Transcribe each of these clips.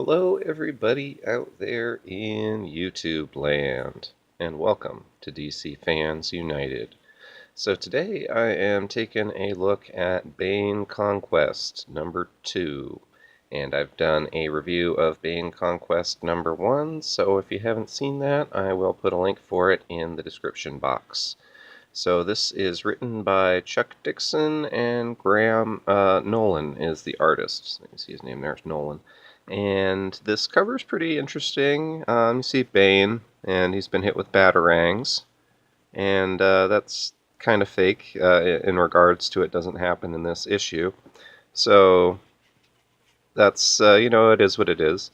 Hello, everybody out there in YouTube land, and welcome to DC Fans United. So today I am taking a look at Bane Conquest number 2, and I've done a review of Bane Conquest number 1, so if you haven't seen that, I will put a link for it in the description box. So this is written by Chuck Dixon, and Graham Nolan is the artist. You can see his name there, Nolan. And this cover's pretty interesting. You see Bane, and he's been hit with batarangs. And that's kind of fake in regards to it doesn't happen in this issue. So that's, it is what it is.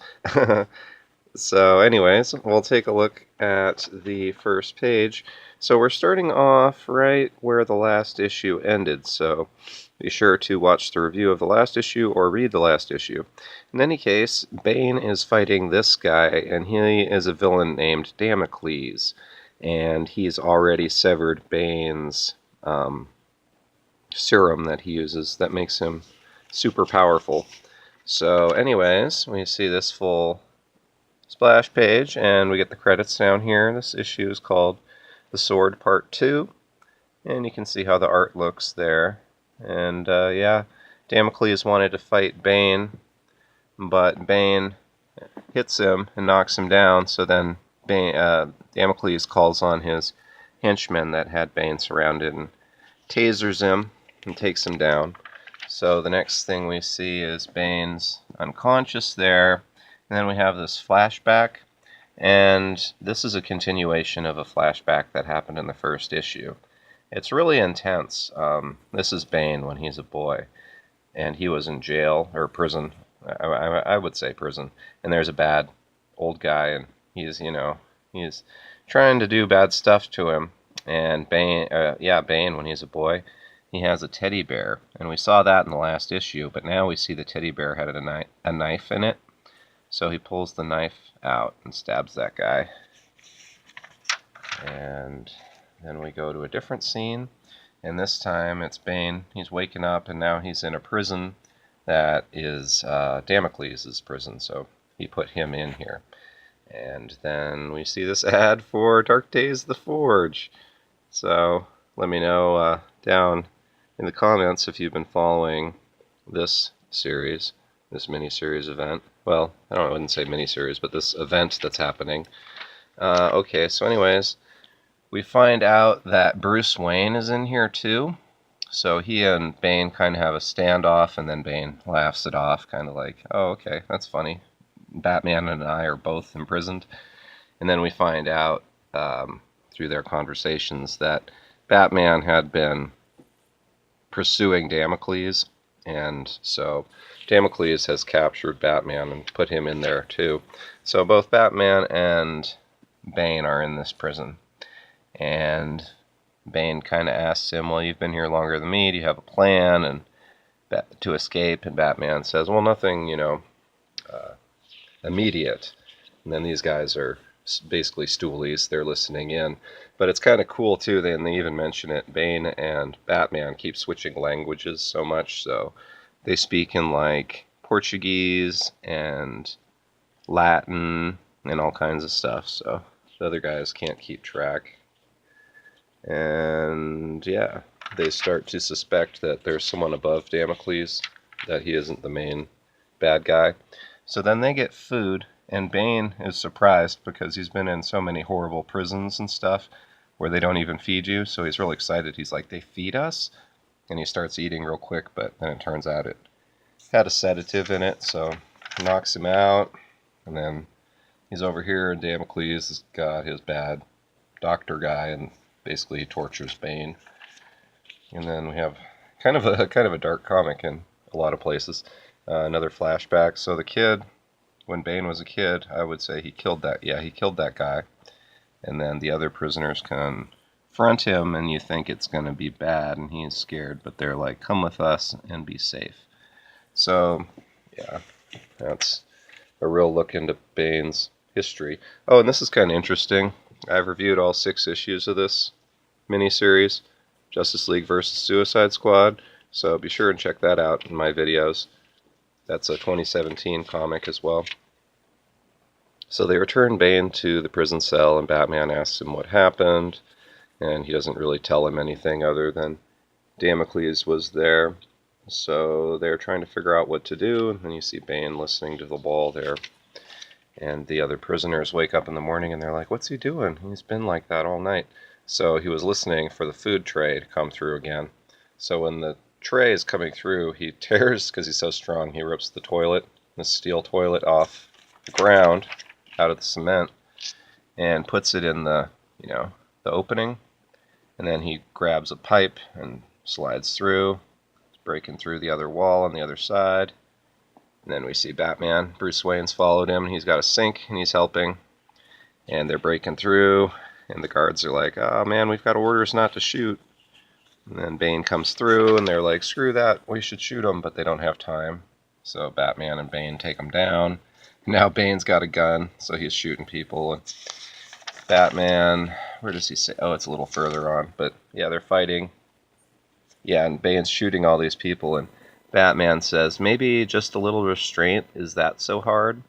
So anyways, we'll take a look at the first page. So we're starting off right where the last issue ended, so be sure to watch the review of the last issue or read the last issue. In any case, Bane is fighting this guy, and he is a villain named Damocles, and he's already severed Bane's serum that he uses that makes him super powerful. So anyways, we see this full splash page, and we get the credits down here. This issue is called The Sword Part 2, and you can see how the art looks there. And yeah, Damocles wanted to fight Bane, but Bane hits him and knocks him down, so then Damocles calls on his henchmen that had Bane surrounded and tasers him and takes him down. So the next thing we see is Bane's unconscious there, and then we have this flashback, and this is a continuation of a flashback that happened in the first issue. It's really intense. This is Bane when he's a boy, and he was in jail, or prison. I would say prison. And there's a bad old guy, and he's trying to do bad stuff to him. And Bane when he's a boy, he has a teddy bear. And we saw that in the last issue, but now we see the teddy bear had a knife in it. So he pulls the knife out and stabs that guy. And then we go to a different scene, and this time it's Bane. He's waking up, and now he's in a prison that is Damocles' prison, so he put him in here. And then we see this ad for Dark Days The Forge. So let me know down in the comments if you've been following this series, this mini-series event. Well, I wouldn't say mini-series, but this event that's happening. Okay, so anyways, we find out that Bruce Wayne is in here too. So he and Bane kind of have a standoff, and then Bane laughs it off, kind of like, oh, okay, that's funny. Batman and I are both imprisoned. And then we find out through their conversations that Batman had been pursuing Damocles, and so Damocles has captured Batman and put him in there too. So both Batman and Bane are in this prison. And Bane kind of asks him, well, you've been here longer than me, do you have a plan and to escape? And Batman says, well, nothing, immediate. And then these guys are basically stoolies, they're listening in. But it's kind of cool too, they even mention it, Bane and Batman keep switching languages so much, so they speak in like Portuguese and Latin and all kinds of stuff, so the other guys can't keep track. And yeah, they start to suspect that there's someone above Damocles, that he isn't the main bad guy. So then they get food, and Bane is surprised because he's been in so many horrible prisons and stuff where they don't even feed you, so he's really excited. He's like, they feed us? And he starts eating real quick, but then it turns out it had a sedative in it, so it knocks him out. And then he's over here, and Damocles has got his bad doctor guy, and basically he tortures Bane. And then we have kind of a dark comic in a lot of places. Another flashback. So the kid, when Bane was a kid, I would say he killed that guy. And then the other prisoners confront him, and you think it's going to be bad, and he's scared, but they're like, come with us and be safe. So, yeah, that's a real look into Bane's history. Oh, and this is kind of interesting. I've reviewed all 6 issues of this miniseries, Justice League vs. Suicide Squad, so be sure and check that out in my videos. That's a 2017 comic as well. So they return Bane to the prison cell, and Batman asks him what happened, and he doesn't really tell him anything other than Damocles was there. So they're trying to figure out what to do, and then you see Bane listening to the ball there. And the other prisoners wake up in the morning and they're like, what's he doing? He's been like that all night. So he was listening for the food tray to come through again. So when the tray is coming through, he tears, because he's so strong, he rips the toilet, the steel toilet, off the ground, out of the cement, and puts it in the, the opening. And then he grabs a pipe and slides through, breaking through the other wall on the other side. And then we see Batman. Bruce Wayne's followed him. He's got a sink, and he's helping. And they're breaking through, and the guards are like, oh man, we've got orders not to shoot. And then Bane comes through, and they're like, screw that, we should shoot him, but they don't have time. So Batman and Bane take him down. Now Bane's got a gun, so he's shooting people. And Batman, where does he say? Oh, it's a little further on. But yeah, they're fighting. Yeah, and Bane's shooting all these people, and Batman says, maybe just a little restraint, is that so hard?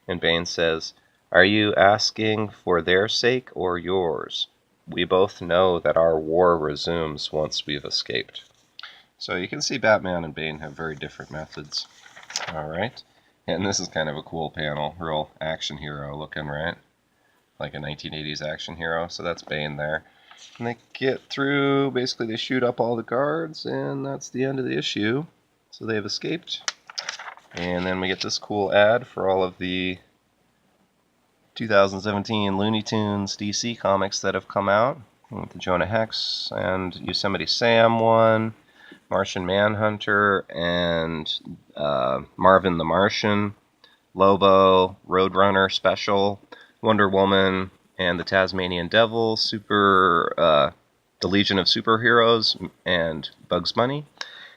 And Bane says, are you asking for their sake or yours? We both know that our war resumes once we've escaped. So you can see Batman and Bane have very different methods. Alright, and this is kind of a cool panel, real action hero looking, right? Like a 1980s action hero, so that's Bane there. And they get through, basically they shoot up all the guards, and that's the end of the issue. So they've escaped. And then we get this cool ad for all of the 2017 Looney Tunes DC comics that have come out. With the Jonah Hex and Yosemite Sam one, Martian Manhunter, and Marvin the Martian, Lobo, Roadrunner Special, Wonder Woman, and the Tasmanian Devil, the Legion of Superheroes, and Bugs Bunny.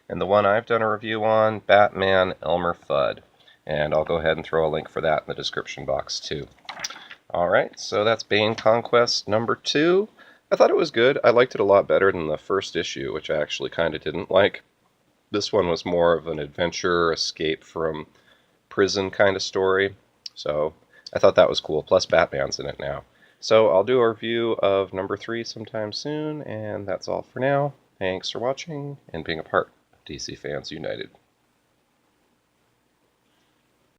And the one I've done a review on, Batman Elmer Fudd. And I'll go ahead and throw a link for that in the description box too. Alright, so that's Bane Conquest number 2. I thought it was good. I liked it a lot better than the first issue, which I actually kind of didn't like. This one was more of an adventure, escape from prison kind of story. So I thought that was cool. Plus Batman's in it now. So I'll do a review of number 3 sometime soon, and that's all for now. Thanks for watching and being a part of DC Fans United.